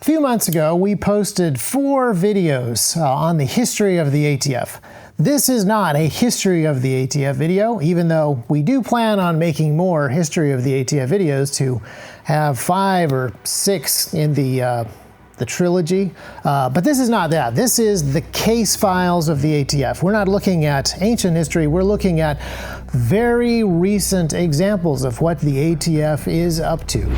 few months ago, we posted 4 videos on the history of the ATF. This is not a history of the ATF video, even though we do plan on making more history of the ATF videos to have 5 or 6 in the trilogy. But this is not that. This is the case files of the ATF. We're not looking at ancient history. We're looking at very recent examples of what the ATF is up to.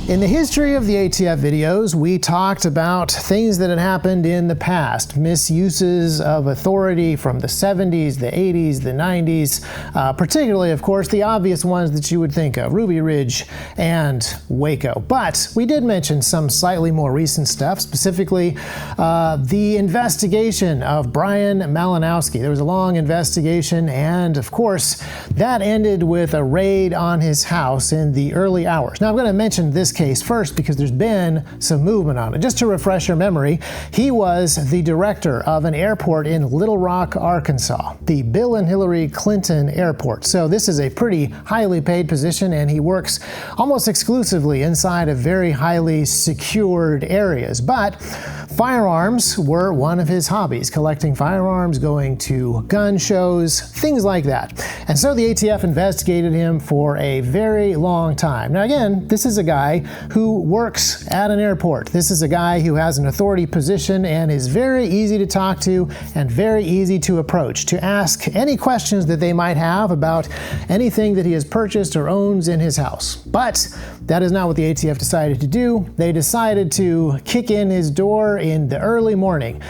In the history of the ATF videos, we talked about things that had happened in the past, misuses of authority from the 70s, the 80s, the 90s, particularly, of course, the obvious ones that you would think of, Ruby Ridge and Waco. But we did mention some slightly more recent stuff, specifically the investigation of Brian Malinowski. There was a long investigation, and of course, that ended with a raid on his house in the early hours. Now, I'm going to mention this case first because there's been some movement on it. Just to refresh your memory, he was the director of an airport in Little Rock, Arkansas, the Bill and Hillary Clinton Airport. So this is a pretty highly paid position, and he works almost exclusively inside of very highly secured areas. But firearms were one of his hobbies, collecting firearms, going to gun shows, things like that. And so the ATF investigated him for a very long time. Now again, this is a guy who works at an airport. This is a guy who has an authority position and is very easy to talk to and very easy to approach, to ask any questions that they might have about anything that he has purchased or owns in his house. But that is not what the ATF decided to do. They decided to kick in his door in the early morning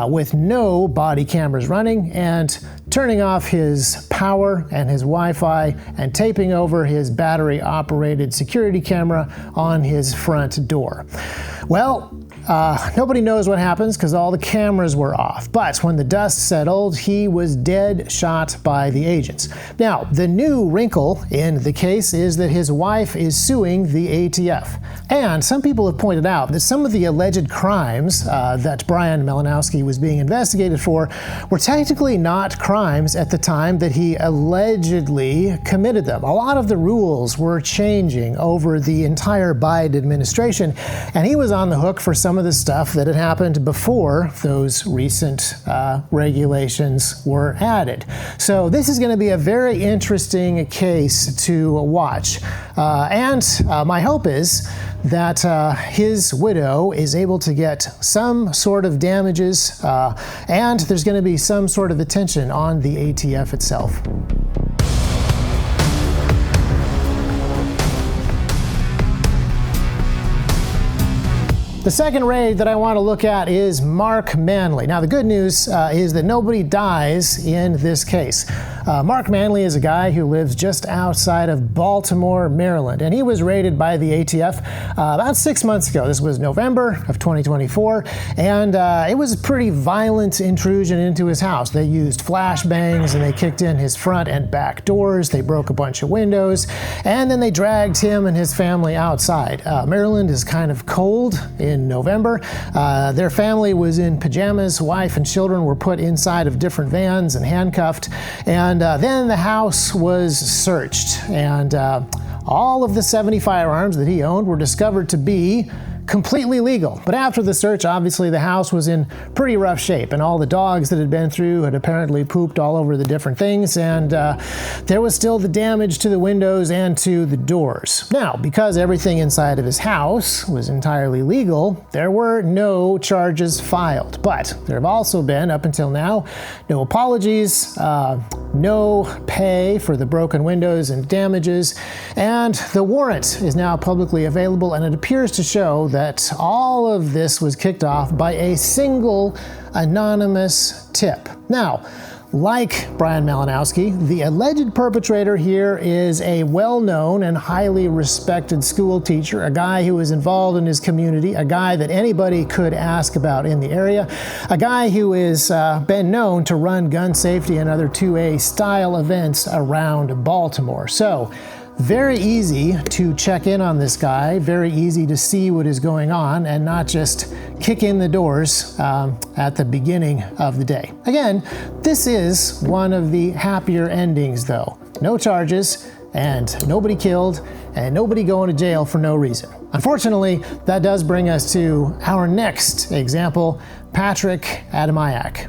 with no body cameras running and turning off his power and his Wi-Fi and taping over his battery-operated security camera on his front door. Well, nobody knows what happens because all the cameras were off. But when the dust settled, he was dead shot by the agents. Now, the new wrinkle in the case is that his wife is suing the ATF. And some people have pointed out that some of the alleged crimes that Brian Malinowski was being investigated for were technically not crimes at the time that he allegedly committed them. A lot of the rules were changing over the entire Biden administration, and he was on the hook for some of the stuff that had happened before those recent regulations were added. So this is going to be a very interesting case to watch. And my hope is that his widow is able to get some sort of damages, and there's going to be some sort of attention on the ATF itself. The second raid that I want to look at is Mark Manley. Now, the good news is that nobody dies in this case. Mark Manley is a guy who lives just outside of Baltimore, Maryland, and he was raided by the ATF about 6 months ago. This was November of 2024, and it was a pretty violent intrusion into his house. They used flashbangs, and they kicked in his front and back doors. They broke a bunch of windows, and then they dragged him and his family outside. Maryland is kind of cold in November. Their family was in pajamas. Wife and children were put inside of different vans and handcuffed. And then the house was searched. And all of the 70 firearms that he owned were discovered to be completely legal. But after the search, obviously the house was in pretty rough shape, and all the dogs that had been through had apparently pooped all over the different things, and there was still the damage to the windows and to the doors. Now, because everything inside of his house was entirely legal, there were no charges filed. But there have also been, up until now, no apologies, no pay for the broken windows and damages, and the warrant is now publicly available, and it appears to show that all of this was kicked off by a single anonymous tip. Now, Like Brian Malinowski, the alleged perpetrator here is a well-known and highly respected school teacher, a guy who is involved in his community, a guy that anybody could ask about in the area, a guy who has been known to run gun safety and other 2A style events around Baltimore. So, very easy to check in on this guy, very easy to see what is going on and not just kick in the doors at the beginning of the day. Again, this is one of the happier endings though. No charges and nobody killed and nobody going to jail for no reason. Unfortunately, that does bring us to our next example, Patrick Adamak.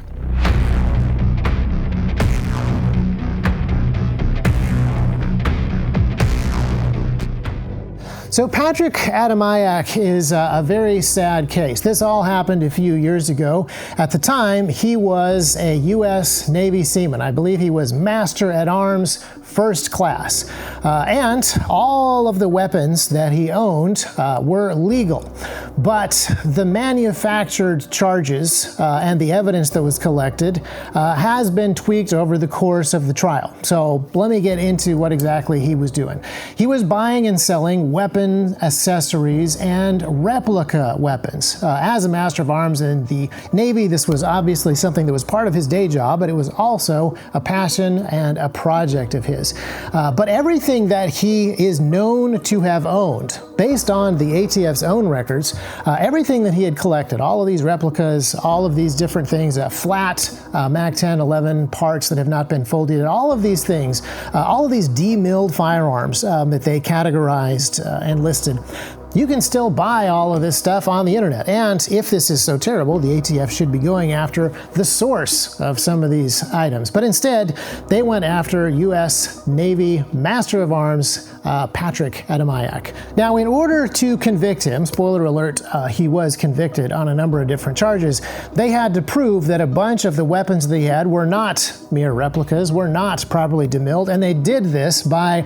So Patrick Adamak is a very sad case. This all happened a few years ago. At the time, he was a U.S. Navy seaman. I believe he was Master at Arms, First Class. And all of the weapons that he owned were legal. But the manufactured charges and the evidence that was collected has been tweaked over the course of the trial. So let me get into what exactly he was doing. He was buying and selling weapon accessories and replica weapons. As a Master of Arms in the Navy, this was obviously something that was part of his day job, but it was also a passion and a project of his. But everything that he is known to have owned, based on the ATF's own records, everything that he had collected, all of these replicas, all of these different things, flat Mag 10, 11 parts that have not been folded, all of these things, all of these demilled firearms that they categorized and listed, you can still buy all of this stuff on the internet. And if this is so terrible, the ATF should be going after the source of some of these items. But instead, they went after U.S. Navy Master of Arms Patrick Adamak. Now, in order to convict him, spoiler alert, he was convicted on a number of different charges, they had to prove that a bunch of the weapons they had were not mere replicas, were not properly demilled, and they did this by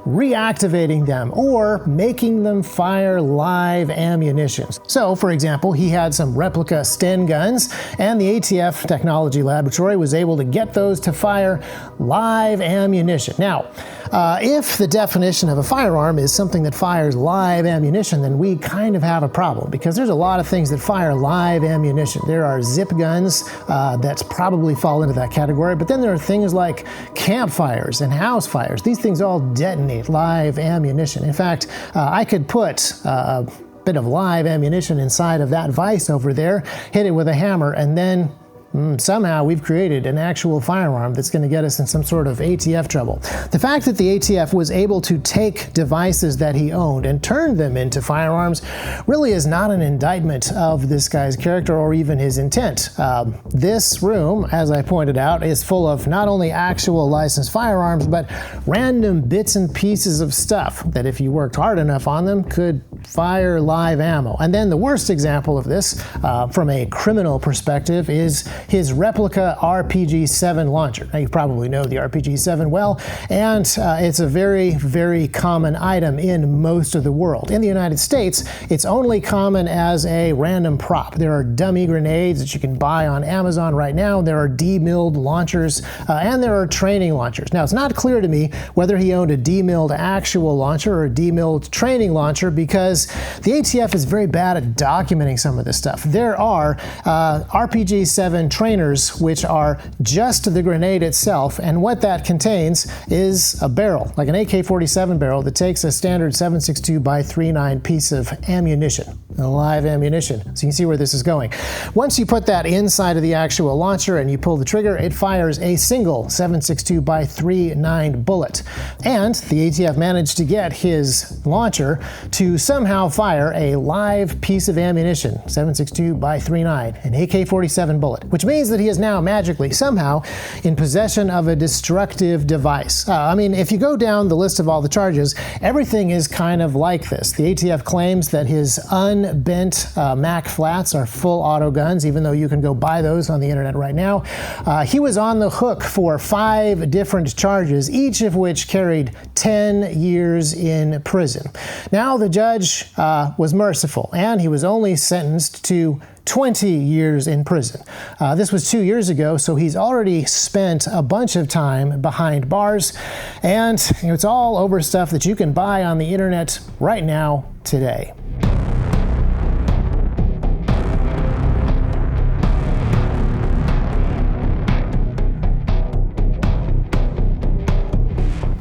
reactivating them or making them fire live ammunition. So, for example, he had some replica Sten guns, and the ATF Technology Laboratory was able to get those to fire live ammunition. Now, if the definition of a firearm is something that fires live ammunition, then we kind of have a problem, because there's a lot of things that fire live ammunition. There are zip guns that probably fall into that category, but then there are things like campfires and house fires. These things all detonate live ammunition. In fact, I could put a bit of live ammunition inside of that vise over there, hit it with a hammer, and then somehow we've created an actual firearm that's going to get us in some sort of ATF trouble. The fact that the ATF was able to take devices that he owned and turn them into firearms really is not an indictment of this guy's character or even his intent. This room, as I pointed out, is full of not only actual licensed firearms, but random bits and pieces of stuff that, if you worked hard enough on them, could fire live ammo. And then the worst example of this, from a criminal perspective, is his replica RPG-7 launcher. Now, you probably know the RPG-7 well, and it's a very, very common item in most of the world. In the United States, it's only common as a random prop. There are dummy grenades that you can buy on Amazon right now. There are demilled launchers, and there are training launchers. Now, it's not clear to me whether he owned a demilled actual launcher or a demilled training launcher, because the ATF is very bad at documenting some of this stuff. There are RPG-7 trainers, which are just the grenade itself, and what that contains is a barrel, like an AK-47 barrel, that takes a standard 7.62 by 3.9 piece of ammunition, live ammunition. So you can see where this is going. Once you put that inside of the actual launcher and you pull the trigger, it fires a single 7.62 by 3.9 bullet. And the ATF managed to get his launcher to somehow fire a live piece of ammunition, 7.62 by 3.9, an AK-47 bullet, which means that he is now magically somehow in possession of a destructive device. I mean, if you go down the list of all the charges, everything is kind of like this. The ATF claims that his unbent Mac flats are full auto guns, even though you can go buy those on the internet right now. He was on the hook for 5 different charges, each of which carried 10 years in prison. Now the judge judge was merciful, and he was only sentenced to 20 years in prison. This was 2 years ago, so he's already spent a bunch of time behind bars, and it's all over stuff that you can buy on the internet right now, today.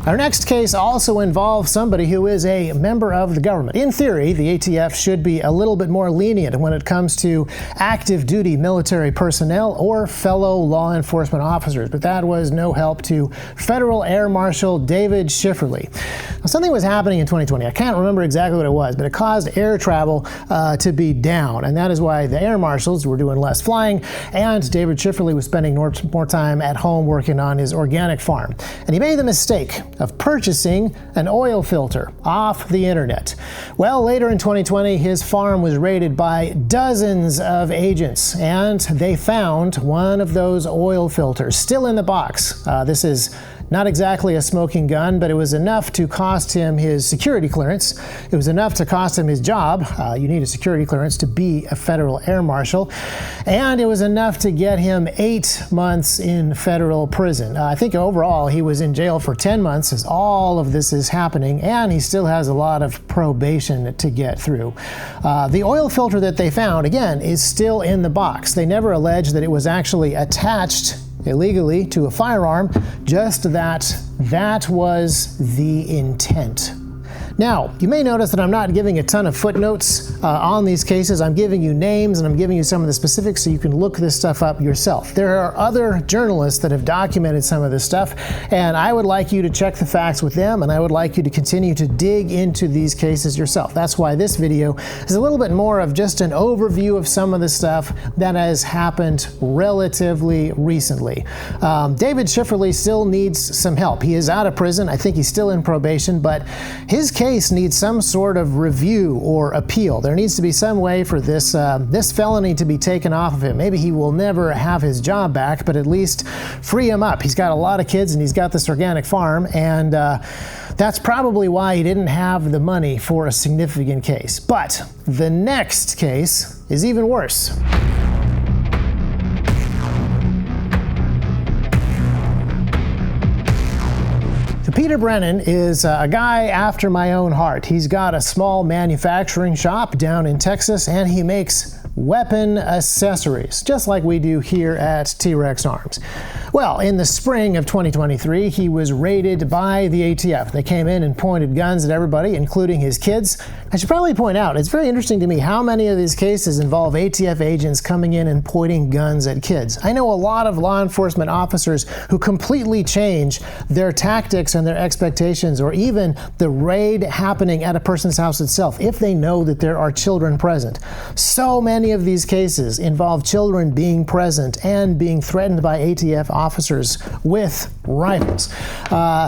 Our next case also involves somebody who is a member of the government. In theory, the ATF should be a little bit more lenient when it comes to active duty military personnel or fellow law enforcement officers, but that was no help to Federal Air Marshal David Shiffley. Now, something was happening in 2020. I can't remember exactly what it was, but it caused air travel to be down, and that is why the air marshals were doing less flying, and David Shiffley was spending more time at home working on his organic farm. And he made the mistake of purchasing an oil filter off the internet. Well, later in 2020, his farm was raided by dozens of agents, and they found one of those oil filters still in the box. This is not exactly a smoking gun, but it was enough to cost him his security clearance. It was enough to cost him his job. You need a security clearance to be a federal air marshal. And it was enough to get him 8 months in federal prison. I think overall he was in jail for 10 months as all of this is happening, and he still has a lot of probation to get through. The oil filter that they found, again, is still in the box. They never alleged that it was actually attached illegally to a firearm, just that was the intent. Now, you may notice that I'm not giving a ton of footnotes on these cases. I'm giving you names and I'm giving you some of the specifics so you can look this stuff up yourself. There are other journalists that have documented some of this stuff, and I would like you to check the facts with them, and I would like you to continue to dig into these cases yourself. That's why this video is a little bit more of just an overview of some of the stuff that has happened relatively recently. David Shiffley still needs some help. He is out of prison. I think he's still in probation, but his case needs some sort of review or appeal. There needs to be some way for this felony to be taken off of him. Maybe he will never have his job back, but at least free him up. He's got a lot of kids and he's got this organic farm, and that's probably why he didn't have the money for a significant case. But the next case is even worse. Peter Brennan is a guy after my own heart. He's got a small manufacturing shop down in Texas, and he makes weapon accessories, just like we do here at T-Rex Arms. Well, in the spring of 2023, he was raided by the ATF. They came in and pointed guns at everybody, including his kids. I should probably point out, it's very interesting to me how many of these cases involve ATF agents coming in and pointing guns at kids. I know a lot of law enforcement officers who completely change their tactics and their expectations, or even the raid happening at a person's house itself, if they know that there are children present. So many of these cases involve children being present and being threatened by ATF officers with rifles.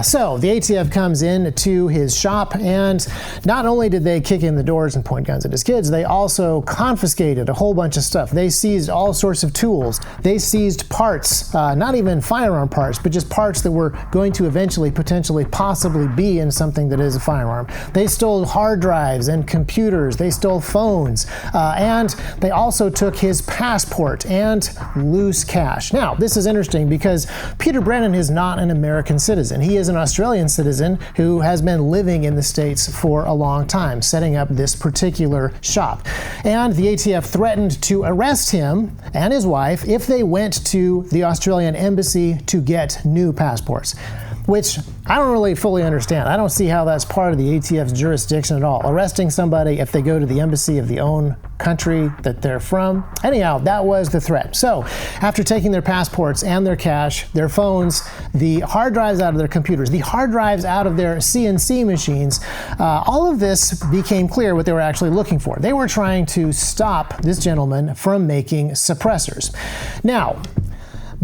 So the ATF comes in to his shop, and not only did they kick in the doors and point guns at his kids, they also confiscated a whole bunch of stuff. They seized all sorts of tools. They seized parts, not even firearm parts, but just parts that were going to eventually, potentially, possibly be in something that is a firearm. They stole hard drives and computers. They stole phones, and they also took his passport and loose cash. Now, this is interesting because Peter Brennan is not an American citizen. He is an Australian citizen who has been living in the States for a long time, setting up this particular shop. And the ATF threatened to arrest him and his wife if they went to the Australian embassy to get new passports, which I don't really fully understand. I don't see how that's part of the ATF's jurisdiction at all. Arresting somebody if they go to the embassy of the own country that they're from. Anyhow, that was the threat. So after taking their passports and their cash, their phones, the hard drives out of their computers, the hard drives out of their CNC machines, all of this became clear what they were actually looking for. They were trying to stop this gentleman from making suppressors. Now,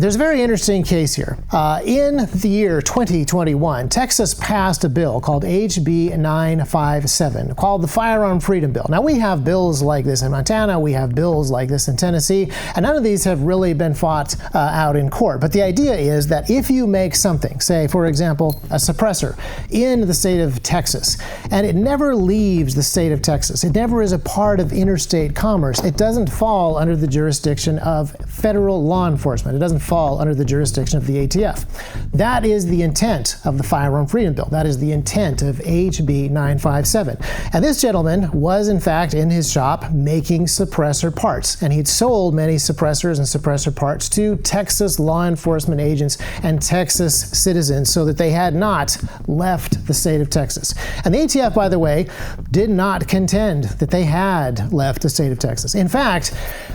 there's a very interesting case here. In the year 2021, Texas passed a bill called HB 957, called the Firearm Freedom Bill. Now, we have bills like this in Montana, we have bills like this in Tennessee, and none of these have really been fought out in court. But the idea is that if you make something, say, for example, a suppressor in the state of Texas, and it never leaves the state of Texas, it never is a part of interstate commerce, it doesn't fall under the jurisdiction of federal law enforcement. It doesn't fall under the jurisdiction of the ATF. That is the intent of the Firearm Freedom Bill. That is the intent of HB 957. And this gentleman was, in fact, in his shop making suppressor parts. And he'd sold many suppressors and suppressor parts to Texas law enforcement agents and Texas citizens so that they had not left the state of Texas. And the ATF, by the way, did not contend that they had left the state of Texas. In fact,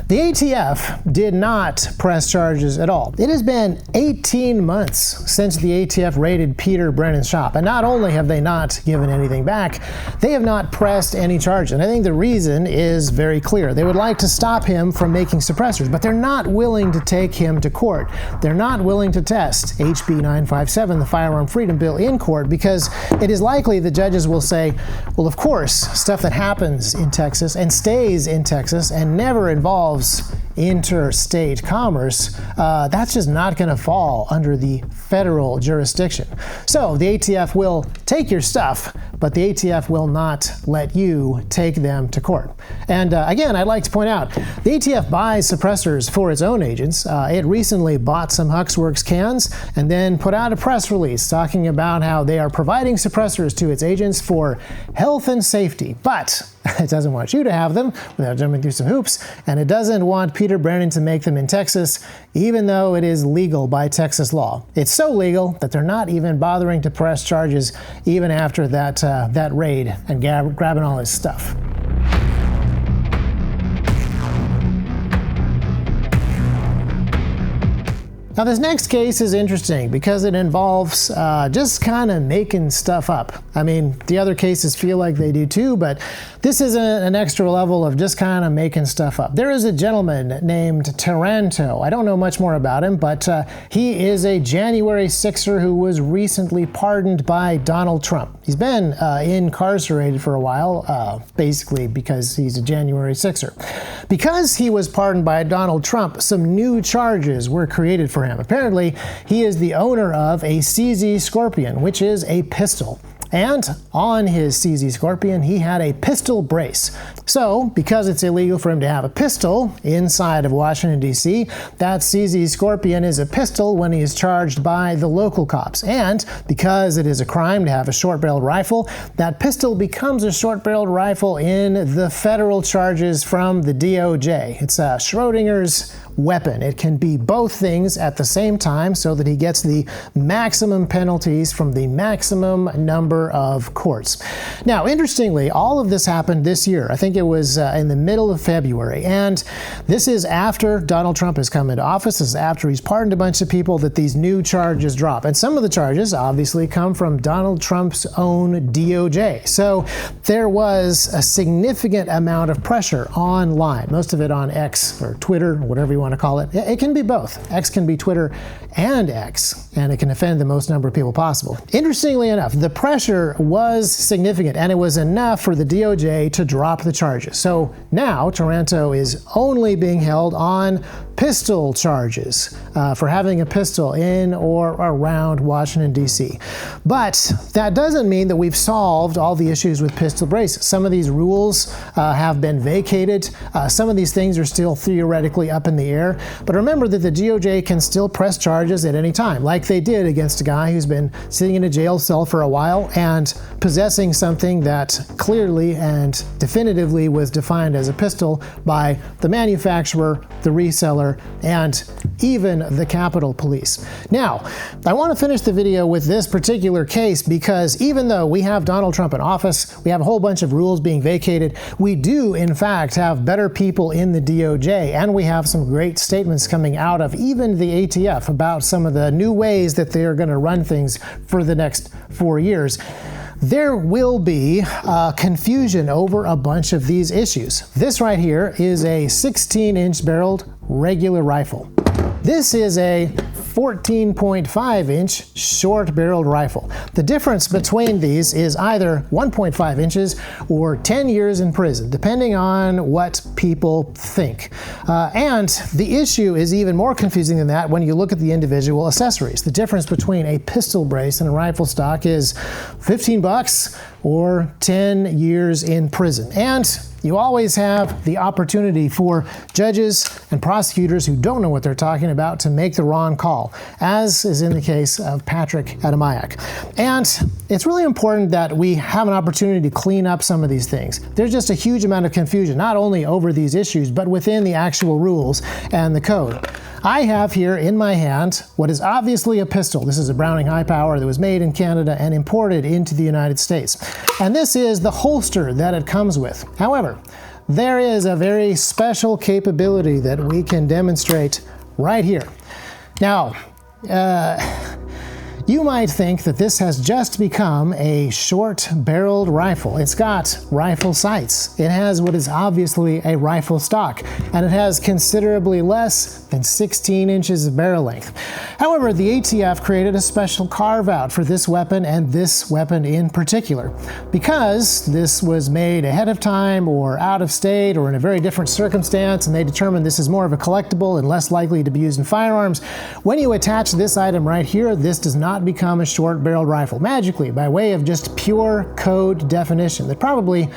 the ATF did not press charges at all. It has been 18 months since the ATF raided Peter Brennan's shop, and not only have they not given anything back, they have not pressed any charges. And I think the reason is very clear. They would like to stop him from making suppressors, but they're not willing to take him to court. They're not willing to test HB 957, the Firearm Freedom Bill, in court, because it is likely the judges will say, well, of course, stuff that happens in Texas and stays in Texas and never involves interstate commerce, that's just not going to fall under the federal jurisdiction. So the ATF will take your stuff, but the ATF will not let you take them to court. And again, I'd like to point out, the ATF buys suppressors for its own agents. It recently bought some Huxworks cans and then put out a press release talking about how they are providing suppressors to its agents for health and safety. But it doesn't want you to have them without jumping through some hoops, and it doesn't want Peter Brennan to make them in Texas, even though it is legal by Texas law. It's so legal that they're not even bothering to press charges even after that raid and grabbing all his stuff. Now, this next case is interesting because it involves just kind of making stuff up. I mean, the other cases feel like they do too, but this is an extra level of just kind of making stuff up. There is a gentleman named Toranto. I don't know much more about him, but he is a January 6er who was recently pardoned by Donald Trump. He's been incarcerated for a while, basically because he's a January 6er. Because he was pardoned by Donald Trump, some new charges were created for him. Apparently, he is the owner of a CZ Scorpion, which is a pistol. And on his CZ Scorpion, he had a pistol brace. So, because it's illegal for him to have a pistol inside of Washington, D.C., that CZ Scorpion is a pistol when he is charged by the local cops. And because it is a crime to have a short-barreled rifle, that pistol becomes a short-barreled rifle in the federal charges from the DOJ. It's Schrodinger's weapon. It can be both things at the same time so that he gets the maximum penalties from the maximum number of courts. Now, interestingly, all of this happened this year. I think it was in the middle of February. And this is after Donald Trump has come into office. This is after he's pardoned a bunch of people that these new charges drop. And some of the charges obviously come from Donald Trump's own DOJ. So there was a significant amount of pressure online, most of it on X or Twitter, whatever you want to call it. It can be both. X can be Twitter and X, and it can offend the most number of people possible. Interestingly enough, the pressure was significant, and it was enough for the DOJ to drop the charges. So now Toranto is only being held on pistol charges for having a pistol in or around Washington, D.C. But that doesn't mean that we've solved all the issues with pistol braces. Some of these rules have been vacated. Some of these things are still theoretically up in the air. But remember that the DOJ can still press charges at any time, like they did against a guy who's been sitting in a jail cell for a while and possessing something that clearly and definitively was defined as a pistol by the manufacturer, the reseller, and even the Capitol Police. Now, I want to finish the video with this particular case because even though we have Donald Trump in office, we have a whole bunch of rules being vacated, we do in fact have better people in the DOJ, and we have some great statements coming out of even the ATF about some of the new ways that they are going to run things for the next 4 years. There will be confusion over a bunch of these issues. This right here is a 16-inch barreled regular rifle. This is a 14.5-inch short-barreled rifle. The difference between these is either 1.5 inches or 10 years in prison, depending on what people think. And the issue is even more confusing than that when you look at the individual accessories. The difference between a pistol brace and a rifle stock is $15 or 10 years in prison. And you always have the opportunity for judges and prosecutors who don't know what they're talking about to make the wrong call, as is in the case of Patrick Adamak. And it's really important that we have an opportunity to clean up some of these things. There's just a huge amount of confusion, not only over these issues, but within the actual rules and the code. I have here in my hand what is obviously a pistol. This is a Browning high power that was made in Canada and imported into the United States. And this is the holster that it comes with. However, there is a very special capability that we can demonstrate right here. Now, you might think that this has just become a short-barreled rifle. It's got rifle sights. It has what is obviously a rifle stock, and it has considerably less than 16 inches of barrel length. However, the ATF created a special carve-out for this weapon and this weapon in particular. Because this was made ahead of time or out of state or in a very different circumstance, and they determined this is more of a collectible and less likely to be used in firearms, when you attach this item right here, this does not become a short-barreled rifle magically by way of just pure code definition that probably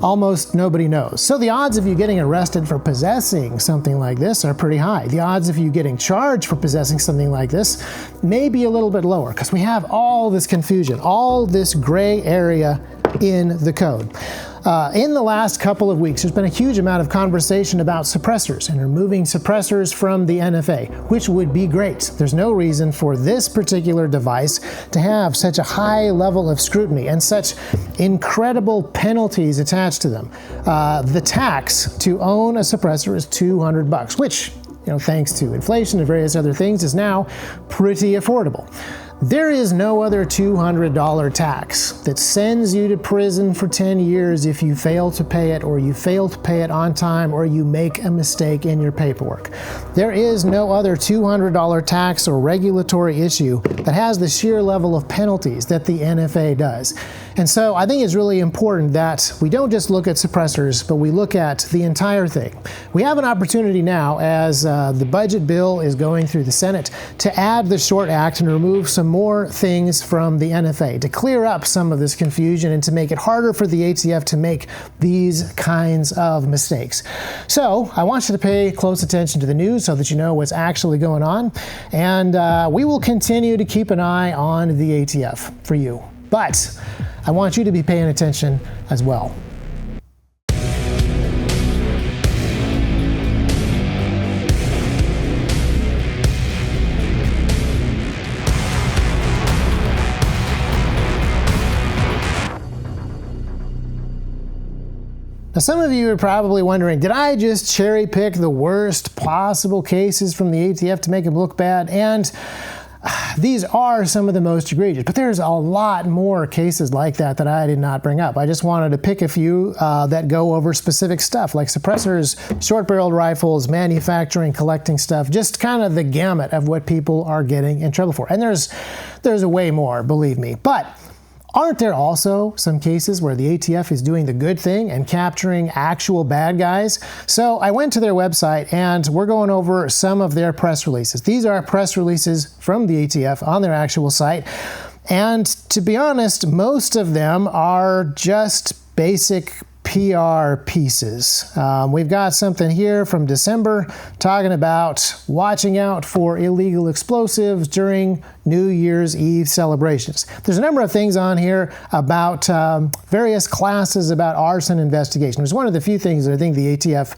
almost nobody knows. So the odds of you getting arrested for possessing something like this are pretty high. The odds of you getting charged for possessing something like this may be a little bit lower because we have all this confusion, all this gray area in the code. In the last couple of weeks, there's been a huge amount of conversation about suppressors and removing suppressors from the NFA, which would be great. There's no reason for this particular device to have such a high level of scrutiny and such incredible penalties attached to them. The tax to own a suppressor is $200, which, thanks to inflation and various other things, is now pretty affordable. There is no other $200 tax that sends you to prison for 10 years if you fail to pay it, or you fail to pay it on time, or you make a mistake in your paperwork. There is no other $200 tax or regulatory issue that has the sheer level of penalties that the NFA does. And so I think it's really important that we don't just look at suppressors, but we look at the entire thing. We have an opportunity now, as the budget bill is going through the Senate, to add the Short Act and remove some more things from the NFA, to clear up some of this confusion and to make it harder for the ATF to make these kinds of mistakes. So I want you to pay close attention to the news so that you know what's actually going on. And we will continue to keep an eye on the ATF for you. But I want you to be paying attention as well. Now, some of you are probably wondering, did I just cherry pick the worst possible cases from the ATF to make them look bad? And these are some of the most egregious, but there's a lot more cases like that that I did not bring up. I just wanted to pick a few that go over specific stuff, like suppressors, short-barreled rifles, manufacturing, collecting stuff, just kind of the gamut of what people are getting in trouble for. And there's a way more, believe me. But aren't there also some cases where the ATF is doing the good thing and capturing actual bad guys? So I went to their website and we're going over some of their press releases. These are press releases from the ATF on their actual site. And to be honest, most of them are just basic PR pieces. We've got something here from December talking about watching out for illegal explosives during New Year's Eve celebrations. There's a number of things on here about various classes about arson investigation. It's one of the few things that I think the ATF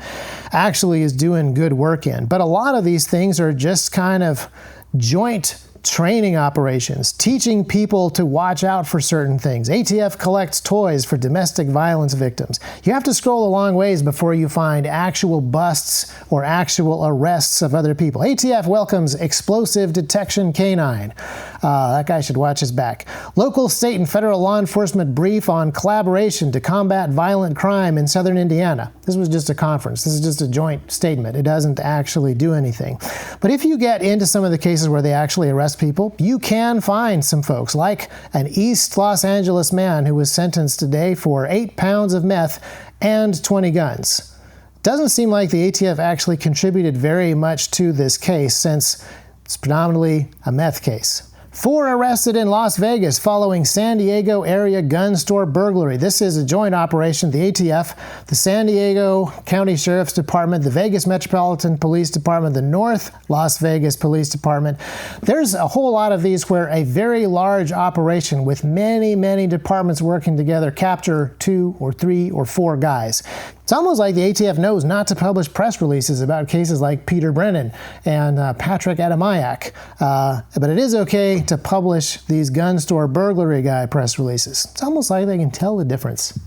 actually is doing good work in. But a lot of these things are just kind of joint training operations, teaching people to watch out for certain things. ATF collects toys for domestic violence victims. You have to scroll a long ways before you find actual busts or actual arrests of other people. ATF welcomes explosive detection canine. That guy should watch his back. Local, state, and federal law enforcement brief on collaboration to combat violent crime in southern Indiana. This was just a conference. This is just a joint statement. It doesn't actually do anything. But if you get into some of the cases where they actually arrest people, you can find some folks, like an East Los Angeles man who was sentenced today for 8 pounds of meth and 20 guns. Doesn't seem like the ATF actually contributed very much to this case, since it's predominantly a meth case. 4 arrested in Las Vegas following San Diego area gun store burglary. This is a joint operation. The ATF, the San Diego County Sheriff's Department, the Vegas Metropolitan Police Department, the North Las Vegas Police Department. There's a whole lot of these where a very large operation with many, many departments working together capture 2 or 3 or 4 guys. It's almost like the ATF knows not to publish press releases about cases like Peter Brennan and Patrick Adamak, but it is okay to publish these gun store burglary guy press releases. It's almost like they can tell the difference.